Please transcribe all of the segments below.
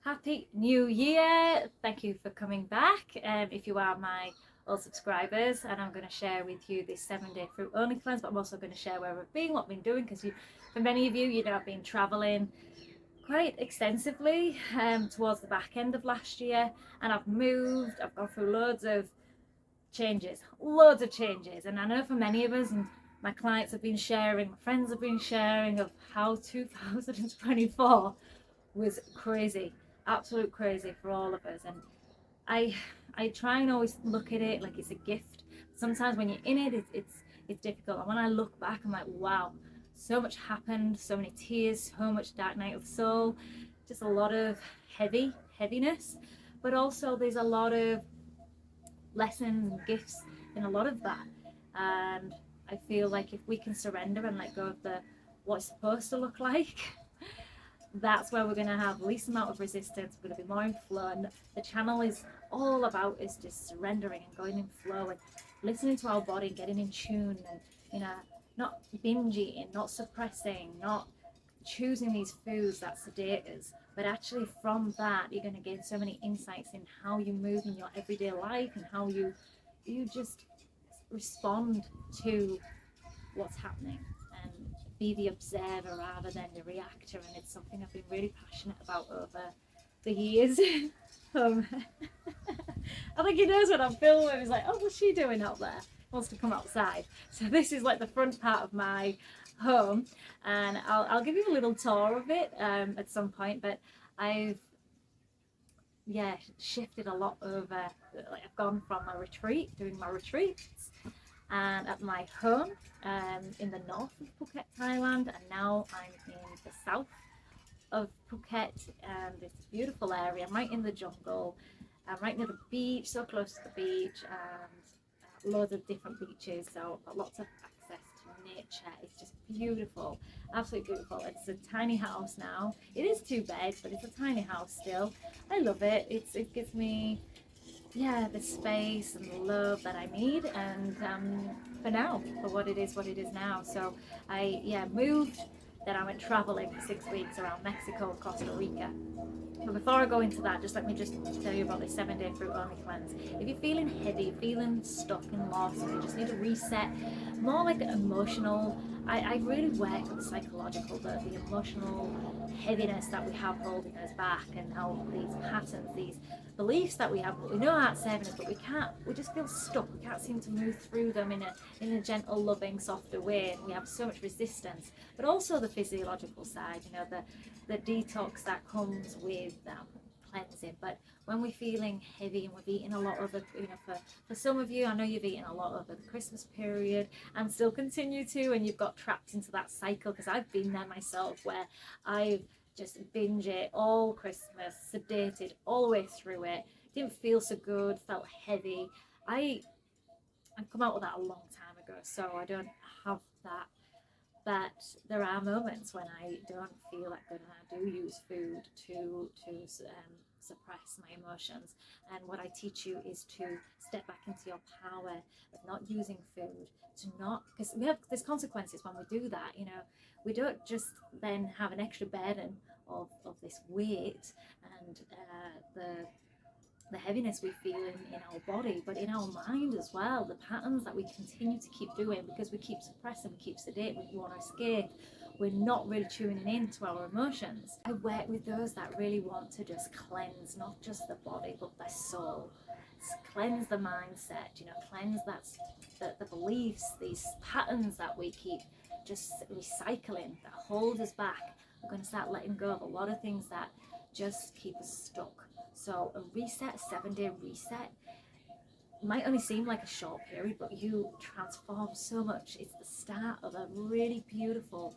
Happy New Year! Thank you for coming back. If you are my old subscribers, and I'm going to share with you this 7-day fruit only cleanse, but I'm also going to share where I've been, what I've been doing, because for many of you, you know, I've been traveling quite extensively towards the back end of last year, and I've moved. I've gone through loads of changes, and I know for many of us, and my clients have been sharing, my friends have been sharing of how 2024 was crazy, absolute crazy for all of us. And I I try and always look at it like it's a gift. Sometimes when you're in it, it's difficult. And when I look back, I'm like, wow, so much happened, so many tears, so much dark night of the soul, just a lot of heaviness. But also there's a lot of lessons and gifts in a lot of that. And I feel like if we can surrender and let go of the what it's supposed to look like, that's where we're going to have least amount of resistance. We're going to be more in flow, and the channel is all about is just surrendering and going in flow and listening to our body, getting in tune, and you know, not binge eating, not suppressing, not choosing these foods that sedate us, but actually from that you're going to gain so many insights in how you move in your everyday life and how you just respond to what's happening and be the observer rather than the reactor. And it's something I've been really passionate about over the years. I think he knows when I'm filming. He's like, oh, what's she doing out there? Wants to come outside. So this is like the front part of my home, and I'll give you a little tour of it at some point. But I've shifted a lot over. Like I've gone from a retreat, doing my retreats, and at my home in the north of Phuket, Thailand, and now I'm in the south of Phuket, and it's a beautiful area. I'm right in the jungle. I'm right near the beach, so close to the beach, and loads of different beaches, so I've got lots of access to nature. It's just beautiful, absolutely beautiful. It's a tiny house now. It is 2 beds, but it's a tiny house still. I love it. It gives me the space and the love that I need, and for now, for what it is now. So I moved, then I went traveling for 6 weeks around Mexico and Costa Rica. But before I go into that, just let me just tell you about this 7-day fruit only cleanse. If you're feeling heavy, feeling stuck in loss, and you just need a reset, more like emotional, I really work with the psychological, the emotional heaviness that we have holding us back, and how these patterns, these beliefs that we have, we know aren't serving us, but we just feel stuck. We can't seem to move through them in a gentle, loving, softer way, and we have so much resistance. But also the physiological side, you know, the detox that comes with cleansing. But when we're feeling heavy and we've eaten a lot over, you know, for some of you, I know you've eaten a lot over the Christmas period and still continue to, and you've got trapped into that cycle, because I've been there myself, where I've just binge it all Christmas, sedated all the way through it, didn't feel so good, felt heavy. I've come out of that a long time ago, so I don't have that. But there are moments when I don't feel that good, and I do use food to suppress my emotions. And what I teach you is to step back into your power of not using food, to not, because there's consequences when we do that. You know, we don't just then have an extra burden of this weight and the heaviness we feel in our body, but in our mind as well. The patterns that we continue to keep doing because we keep suppressing, we keep sedating, we want to escape. We're not really tuning in to our emotions. I work with those that really want to just cleanse, not just the body, but their soul. Cleanse the mindset, you know, cleanse the beliefs, these patterns that we keep just recycling that hold us back. We're going to start letting go of a lot of things that just keep us stuck. So a reset, a 7-day reset, might only seem like a short period, but you transform so much. It's the start of a really beautiful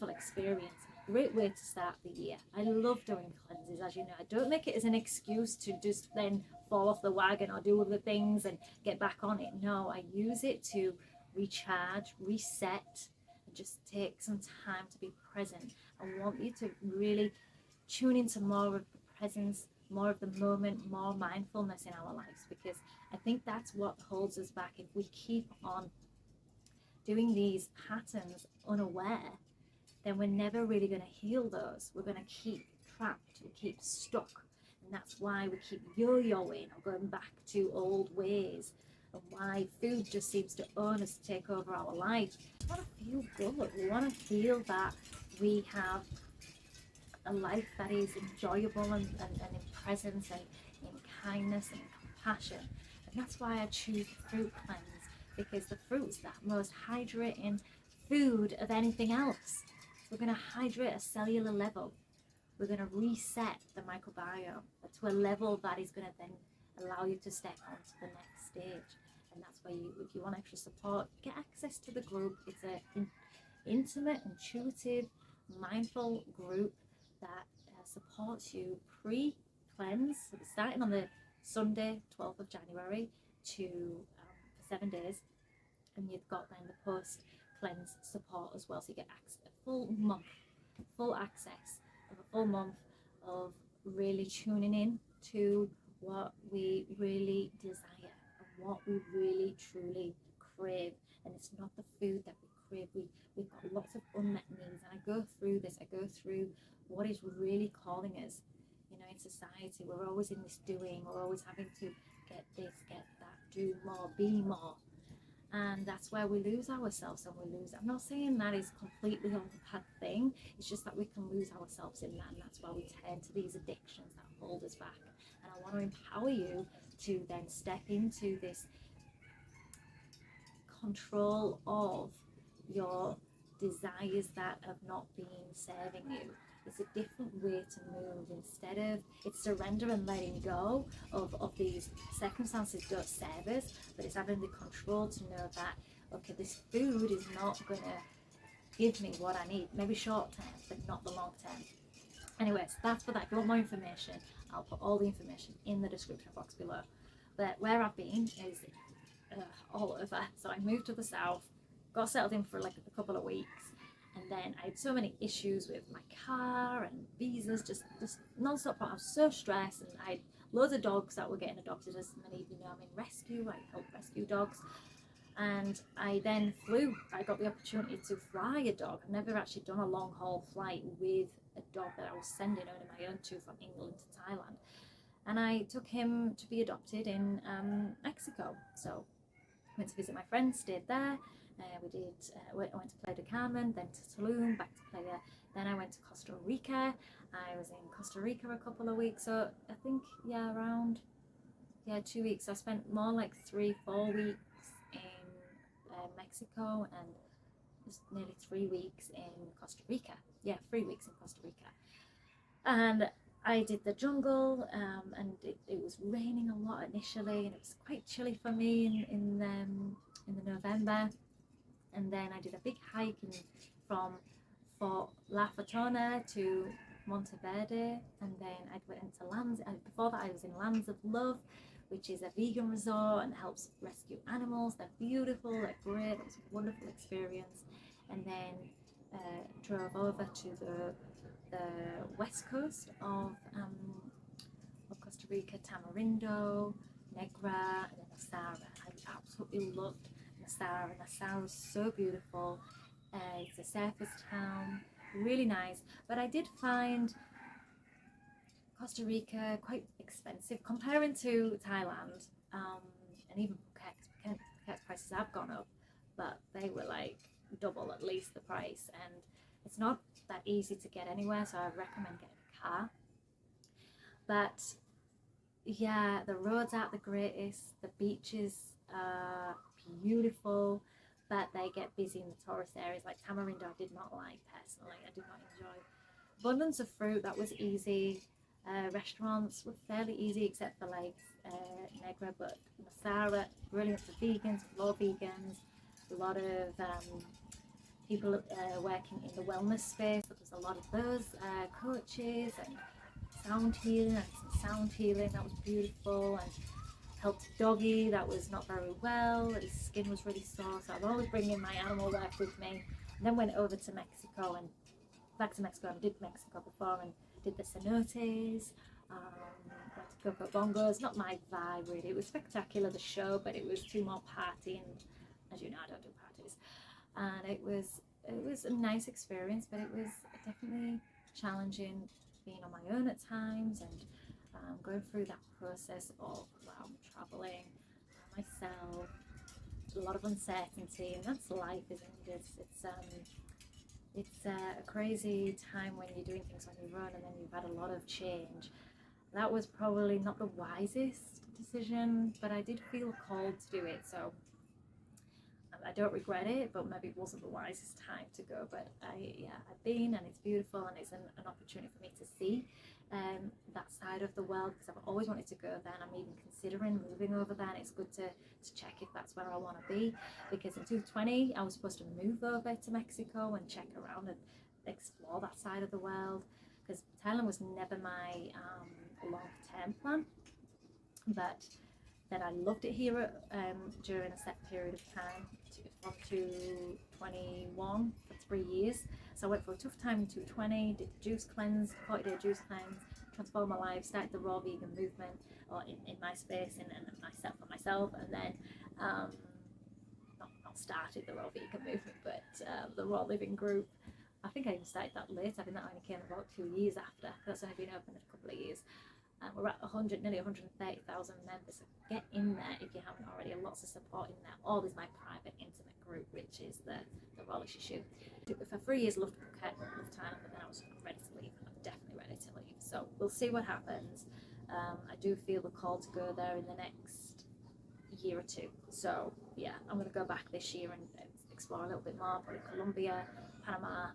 experience. Great way to start the year. I love doing cleanses, as you know. I don't make it as an excuse to just then fall off the wagon or do other things and get back on it. No, I use it to recharge, reset, and just take some time to be present. I want you to really tune into more of the presence, more of the moment, more mindfulness in our lives, because I think that's what holds us back. If we keep on doing these patterns unaware, then we're never really going to heal those. We're going to keep trapped, we keep stuck. And that's why we keep yo-yoing or going back to old ways, and why food just seems to own us, to take over our life. We want to feel good. We want to feel that we have a life that is enjoyable and in presence and in kindness and compassion. And that's why I choose the fruit cleanse, because the fruit's that most hydrating food of anything else. We're going to hydrate a cellular level. We're going to reset the microbiome to a level that is going to then allow you to step on to the next stage. And that's where you, if you want extra support, get access to the group. It's an intimate, intuitive, mindful group that supports you pre-cleanse. So we're starting on the Sunday, 12th of January to for 7 days. And you've got then the post-cleanse support as well. So you get a full month, full access of a full month of really tuning in to what we really desire and what we really truly crave. And it's not the food that we crave. We've got lots of unmet needs, and I go through this. I go through what is really calling us. You know, in society, we're always in this doing. We're always having to get this, get that, do more, be more. And that's where we lose ourselves, and we lose. I'm not saying that is completely a bad thing. It's just that we can lose ourselves in that, and that's why we turn to these addictions that hold us back. And I want to empower you to then step into this control of your desires that have not been serving you. It's a different way to move. Instead of, it's surrender and letting go of these circumstances don't serve us, but it's having the control to know that, okay, this food is not going to give me what I need, maybe short term, but not the long term. Anyways, that's for that. If you want more information, I'll put all the information in the description box below. But where I've been is all over. So I moved to the south, got settled in for like a couple of weeks, and then I had so many issues with my car and visas, just non-stop. I was so stressed, and I had loads of dogs that were getting adopted. As many of you know, I'm in rescue. I help rescue dogs, and I then flew. I got the opportunity to fly a dog. I've never actually done a long haul flight with a dog that I was sending on my own to from England to Thailand, and I took him to be adopted in Mexico. So went to visit my friends, stayed there. I went to Playa del Carmen, then to Tulum, back to Playa. Then I went to Costa Rica. I was in Costa Rica a couple of weeks. So I think, around 2 weeks. I spent more like 3-4 weeks in Mexico, and just nearly 3 weeks in Costa Rica. 3 weeks in Costa Rica. And I did the jungle, and it was raining a lot initially, and it was quite chilly for me in the November. And then I did a big hike from Fort La Fortuna to Monteverde, and then I went to Lands. Before that, I was in Lands of Love, which is a vegan resort and helps rescue animals. They're beautiful, they're great. It was a wonderful experience. And then drove over to the west coast of Costa Rica, Tamarindo, Negra, and then Asara. I absolutely loved Asara, and Asara was so beautiful. It's a surface town, really nice, but I did find Costa Rica quite expensive comparing to Thailand, and even Phuket. Phuket's prices have gone up, but they were like double at least the price, and it's not that easy to get anywhere, so I recommend getting a car. But the roads aren't the greatest, the beaches are beautiful, but they get busy in the tourist areas. Like Tamarindo I did not like personally, I did not enjoy. Abundance of fruit, that was easy. Restaurants were fairly easy except for like Negra, but Masara, brilliant for vegans, raw vegans. A lot of people working in the wellness space. There was a lot of those coaches and sound healing. That was beautiful, and helped a doggy that was not very well. His skin was really sore, so I'm always bringing my animal work with me. And then went over to Mexico and back to Mexico. I did Mexico before and did the cenotes. Went to Coco Bongos. Not my vibe really. It was spectacular, the show, but it was too more party, and as you know, I don't do parties. And it was a nice experience, but it was definitely challenging being on my own at times, and going through that process of traveling by myself, a lot of uncertainty, and that's life, isn't it? It's a crazy time when you're doing things on your own and then you've had a lot of change. That was probably not the wisest decision, but I did feel called to do it, so I don't regret it, but maybe it wasn't the wisest time to go. But I've been, and it's beautiful, and it's an opportunity for me to see that side of the world, because I've always wanted to go there, and I'm even considering moving over there, and it's good to check if that's where I want to be, because in 2020 I was supposed to move over to Mexico and check around and explore that side of the world, because Thailand was never my long-term plan, but then I loved it here during a set period of time, from 2021 for 3 years. So I went for a tough time in 2020, did the juice cleanse, 40-day juice cleanse, transformed my life, started the raw vegan movement, or in my space, and myself, and then not started the raw vegan movement, but the raw living group. I think I even started that late. I think that only came about 2 years after. That's only been open in a couple of years. We're at nearly 130,000 members. So get in there if you haven't already. Lots of support in there. All is my private intimate group, which is the Rawlicious. For 3 years, loved Phuket, loved Thailand, but then I was ready to leave. I'm definitely ready to leave. So we'll see what happens. I do feel the call to go there in the next year or two. So yeah, I'm going to go back this year and explore a little bit more, probably Colombia, Panama,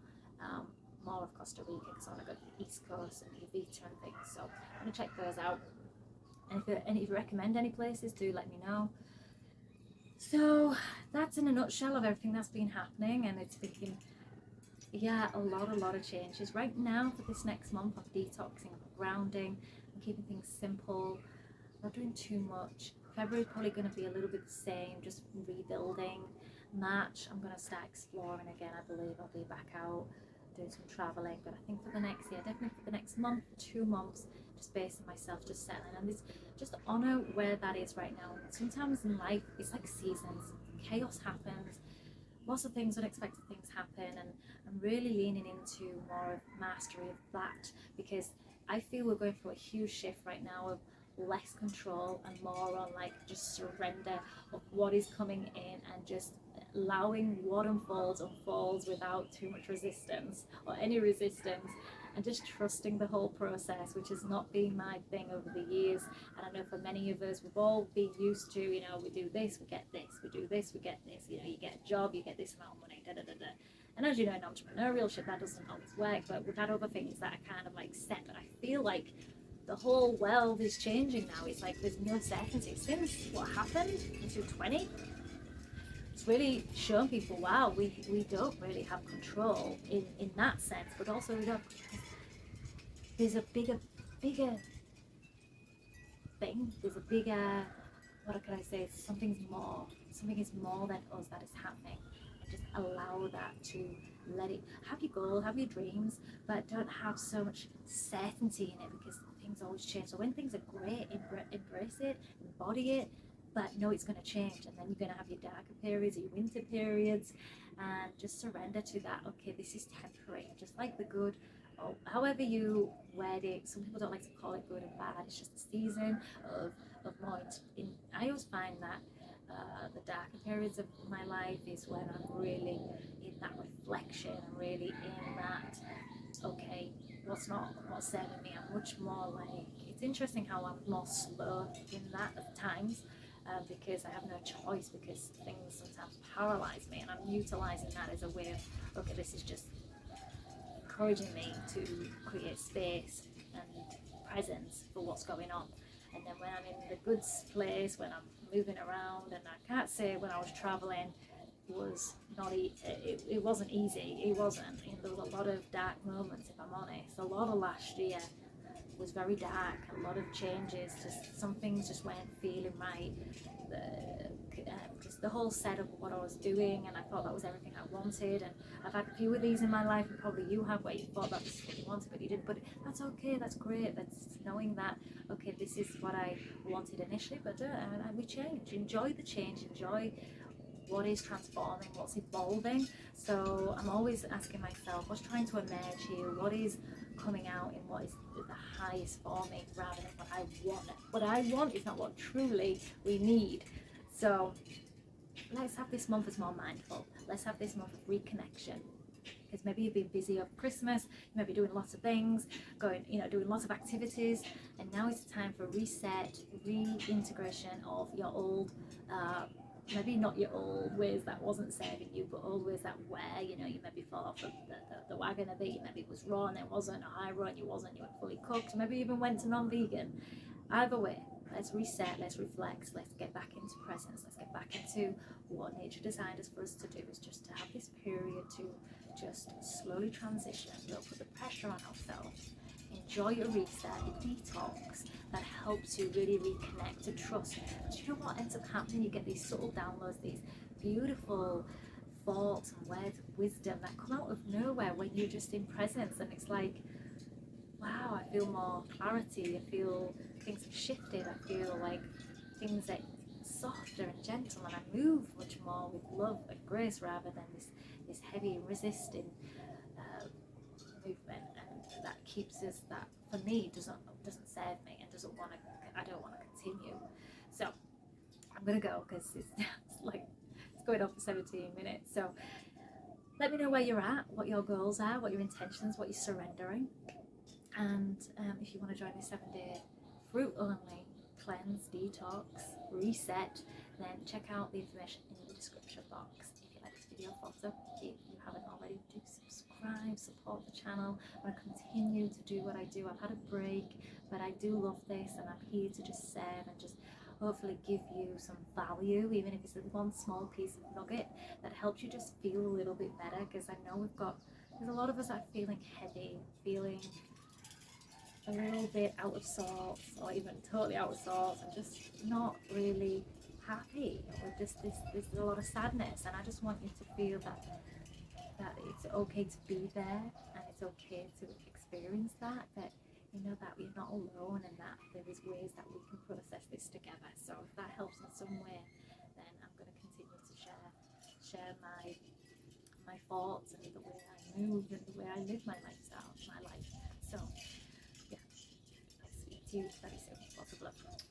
more of Costa Rica, because I want to go to the East Coast and Evita and things. So I'm going to check those out. And if you recommend any places, do let me know. So that's in a nutshell of everything that's been happening, and it's been, a lot of changes. Right now, for this next month, I'm detoxing, I'm grounding, I'm keeping things simple, not doing too much. February's probably going to be a little bit the same, just rebuilding. March, I'm going to start exploring again. I believe I'll be back out doing some traveling, but I think for the next year, definitely for the next month, 2 months, just basing myself, just settling, and just honor where that is right now. Sometimes in life, it's like seasons. Chaos happens, lots of things, unexpected things happen, and I'm really leaning into more of mastery of that, because I feel we're going through a huge shift right now of less control and more on like just surrender of what is coming in, and just allowing what unfolds without too much resistance or any resistance, and just trusting the whole process, which has not been my thing over the years. And I know for many of us, we've all been used to, we do this, we get this, we do this, we get this, you get a job, you get this amount of money, And as you know, in entrepreneurship, that doesn't always work, but we've had other things that are kind of like set. But I feel like the whole world is changing now. It's like there's no certainty. Since what happened in 2020, it's really shown people, wow, we don't really have control in that sense, but also we don't, there's a bigger thing, there's a bigger, what can I say, something is more than us that is happening, and just allow that to let it, have your goal, have your dreams, but don't have so much certainty in it, because things always change. So when things are great, embrace it, embody it, but know it's going to change, and then you're going to have your darker periods, your winter periods, and just surrender to that. Okay, this is temporary, just like the good, or however you word it. Some people don't like to call it good and bad. It's just a season of more. I always find that the darker periods of my life is when I'm really in that reflection, and really in that, okay, what's serving me. I'm much more like, it's interesting how I'm more slow in that at times, because I have no choice, because things sometimes paralyze me, and I'm utilizing that as a way of, okay, this is just encouraging me to create space and presence for what's going on. And then when I'm in the good place, when I'm moving around, and I can't say when I was traveling was not it wasn't easy. It wasn't. There was a lot of dark moments, if I'm honest. A lot of last year was very dark. A lot of changes. Just some things just weren't feeling right. Just the whole setup of what I was doing, and I thought that was everything I wanted. And I've had a few of these in my life, and probably you have, where you thought that's what you wanted, but you didn't. But that's okay. That's great. That's knowing that, okay, this is what I wanted initially, but we change. Enjoy the change. Enjoy what is transforming, what's evolving. So I'm always asking myself, what's trying to emerge here, what is coming out in what is the highest for me rather than what I want. What I want is not what truly we need. So let's have this month as more mindful. Let's have this month of reconnection. Because maybe you've been busy over Christmas, you may be doing lots of things, doing lots of activities, and now it's time for reset, reintegration of your old, maybe not your old ways that wasn't serving you, but old ways that were, you maybe fell off the wagon a bit, maybe it was raw and it wasn't, or high raw and you weren't fully cooked, maybe you even went to non-vegan. Either way, let's reset, let's reflect, let's get back into presence, let's get back into what nature designed us for us to do, is just to have this period to just slowly transition. Don't put the pressure on ourselves. Enjoy your reset, your detox that helps you really reconnect to trust. Do you know what ends up happening? You get these subtle downloads, these beautiful thoughts and words of wisdom that come out of nowhere when you're just in presence, and it's like, wow, I feel more clarity, I feel things have shifted, I feel like things are softer and gentle, and I move much more with love and grace rather than this heavy resisting movement, and that keeps us, that for me doesn't serve me and I don't want to continue. So I'm gonna go because it's going on for 17 minutes. So let me know where you're at, what your goals are, what your intentions, what you're surrendering, and if you want to join the 7-day fruit only cleanse, detox, reset, then check out the information in the description box. If you like this video, thumbs up. If you haven't already, do subscribe, support the channel. I want to continue to do what I do. I've had a break, but I do love this, and I'm here to just serve and just hopefully give you some value, even if it's one small piece of nugget that helps you just feel a little bit better, because I know there's a lot of us that are feeling heavy, feeling a little bit out of sorts, or even totally out of sorts, and just not really happy, or just there's a lot of sadness, and I just want you to feel that it's okay to be there, and it's okay to experience that that you're not alone, and that there is ways that we can process this together. So if that helps in some way, then I'm going to continue to share my thoughts and the way I move and the way I live my lifestyle, my life. So yeah, I'll speak to you very soon. Lots of love.